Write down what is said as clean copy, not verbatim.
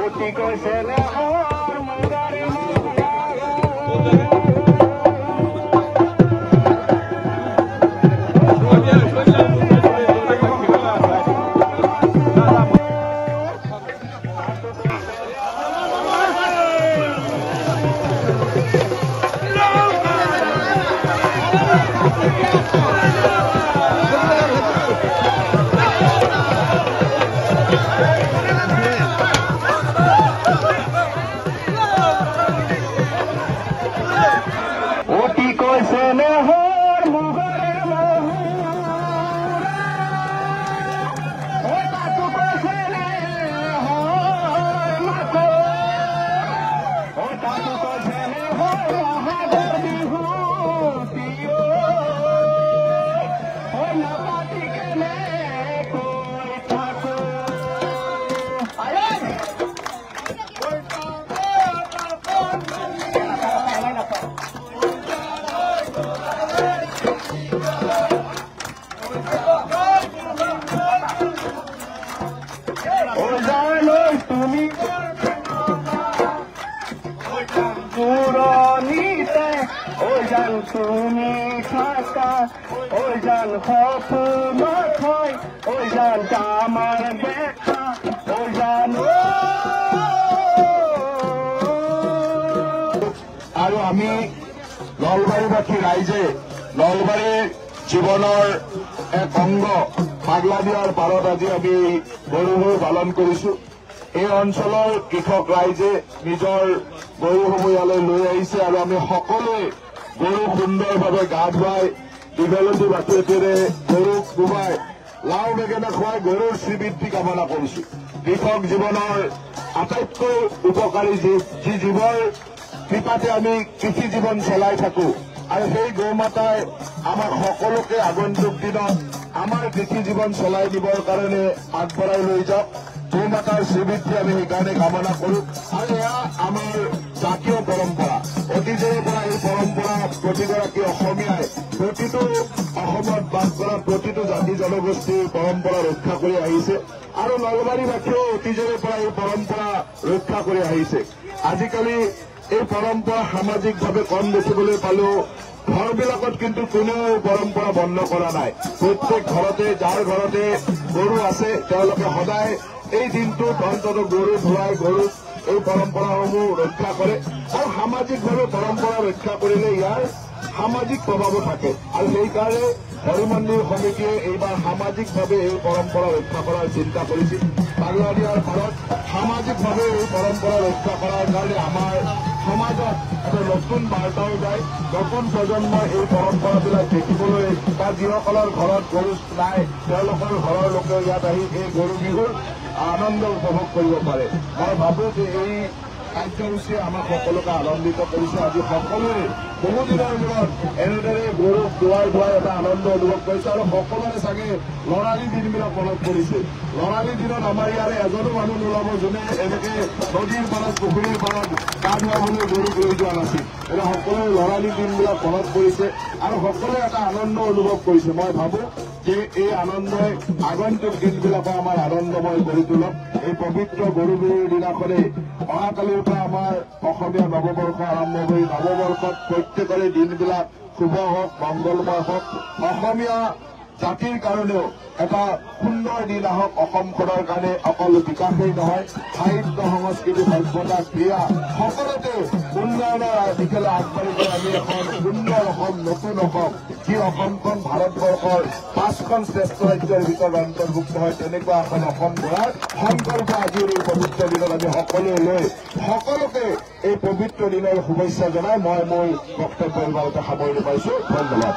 অতি কৈছে লেহৰ মুগাৰে অতি কৈছে লেহৰ মুগাৰে তাতো কৈছে লেহৰ মাথো তাতো কৈছে লেহৰ মহাগৰ বিহু নাপাতি কেনে কৈ থাকো তুমি পুরনিতে ওজান তুমি থাকা ওজান সপন থৈ ওজান আমার দেখা ওজান আৰু আমি নলবাৰীবাসী ৰাইজে নলবাৰীৰ জীৱনৰ এক অংগ পাগলা দিয়াৰ পাৰত আজি আমি গৰুবোৰ পালন কৰিছো। এই অঞ্চলৰ কৃষক ৰাইজে নিজৰ গৰুসমূহ ইয়ালৈ লৈ আহিছে আৰু আমি সকলোৱে গৰু সুন্দৰভাৱে গা ধুৱাই দীঘলতী বাটুৱেটেৰে গৰুক ডুবাই লাও বেঙেনা খুৱাই গৰুৰ শ্ৰীবৃদ্ধি কামনা কৰিছো। কৃষক জীৱনৰ আটাইতকৈ উপকাৰী জীৱ, যি জীৱৰ কৃপাতে আমি কৃষি জীৱন চলাই থাকো আৰু সেই গৌমাতাই আমাক সকলোকে আগন্তুক দিনত আমাৰ কৃষি জীৱন চলাই দিবৰ কাৰণে আগবঢ়াই লৈ যাওক। গৌমাতাৰ শ্ৰীবৃদ্ধি আমি সেইকাৰণে কামনা কৰো আৰু এয়া আমাৰ জাতীয় পৰম্পৰা। অতীজৰে পৰা এই পৰম্পৰা প্ৰতিগৰাকী অসমীয়াই প্ৰতিটো অসমত বাস কৰা প্ৰতিটো জাতি জনগোষ্ঠীৰ পৰম্পৰা ৰক্ষা কৰি আহিছে আৰু নলবাৰীবাসীয়েও অতীজৰে পৰা এই পৰম্পৰা ৰক্ষা কৰি আহিছে। আজিকালি এই পৰম্পৰা সামাজিকভাৱে কম দেখিবলৈ পালেও ঘৰবিলাকত কিন্তু কোনেও পৰম্পৰা বন্ধ কৰা নাই। প্ৰত্যেক ঘৰতে যাৰ ঘৰতে গৰু আছে তেওঁলোকে সদায় এই দিনটোত অন্তত গৰু ধুৱাই গৰুক এই পৰম্পৰাসমূহ ৰক্ষা কৰে আৰু সামাজিকভাৱে পৰম্পৰা ৰক্ষা কৰিলে ইয়াৰ সামাজিক প্ৰভাৱো থাকে আৰু সেইকাৰণে হৰি মন্দিৰ সমিতিয়ে এইবাৰ সামাজিকভাৱে এই পৰম্পৰা ৰক্ষা কৰাৰ চিন্তা কৰিছিল। পাগলা দিয়াৰ পাৰত সামাজিকভাৱে এই পৰম্পৰা ৰক্ষা কৰাৰ কাৰণে আমাৰ সমাজত এটা নতুন বাৰ্তাও যায়। নতুন প্ৰজন্মই এই পৰম্পৰাবিলাক দেখিবলৈ বা যিসকলৰ ঘৰত গৰু নাই তেওঁলোকৰ ঘৰৰ লোকেও ইয়াত আহি এই গৰু বিহুৰ আনন্দ উপভোগ কৰিব পাৰে। মই ভাবো যে এই কাৰ্যসূচীয়ে আমাক সকলোকে আনন্দিত কৰিছে। আজি সকলোৱে বহুদিনৰ মূৰত এনেদৰে গৰুক ধুৱাই এটা আনন্দ অনুভৱ কৰিছে আৰু সকলোৰে চাগে লৰালি দিনবিলাক মনত পৰিছে। লৰালি দিনত আমাৰ ইয়াৰে এজনো মানুহ নোলাব যোনে এনেকে নদীৰ পাৰত পুখুৰীৰ পাৰত গা ধুৱাবলৈ গৰুক লৈ যোৱা নাছিল। এতিয়া সকলোৰে লৰালি দিনবিলাক মনত পৰিছে আৰু সকলোৱে এটা আনন্দ অনুভৱ কৰিছে। মই ভাবো যে এই আনন্দই আগন্তুক দিনবিলাকো আমাৰ আনন্দময় কৰি তোলক। এই পবিত্ৰ গৰু বিহুৰ দিনাখনে অহাকালিৰ পৰা আমাৰ অসমীয়া নৱবৰ্ষ আৰম্ভ হৈ নৱবৰ্ষত প্ৰত্যেকৰে দিনবিলাক শুভ হওক, মংগলময় হওক। অসমীয়া জাতিৰ কাৰণেও এটা সুন্দৰ দিন আহক। অসমখনৰ কাৰণে অকল বিকাশেই নহয়, সাহিত্য, সংস্কৃতি, সভ্যতা, ক্ৰীড়া সকলোতে উন্নয়নৰ দিশলৈ আগবাঢ়ি গৈ আমি এখন সুন্দৰ অসম, নতুন অসম, যি অসমখন ভাৰতবৰ্ষৰ 5খন শ্ৰেষ্ঠ ৰাজ্যৰ ভিতৰত অন্তৰ্ভুক্ত হয় তেনেকুৱা এখন অসম গঢ়াৰ সংকল্প আজিৰ এই পবিত্ৰ দিনত আমি সকলোৱে লৈ সকলোকে এই পবিত্ৰ দিনৰ শুভেচ্ছা জনাই মই মোৰ বক্তব্য ইমানতে সামৰণি পাইছো। ধন্যবাদ।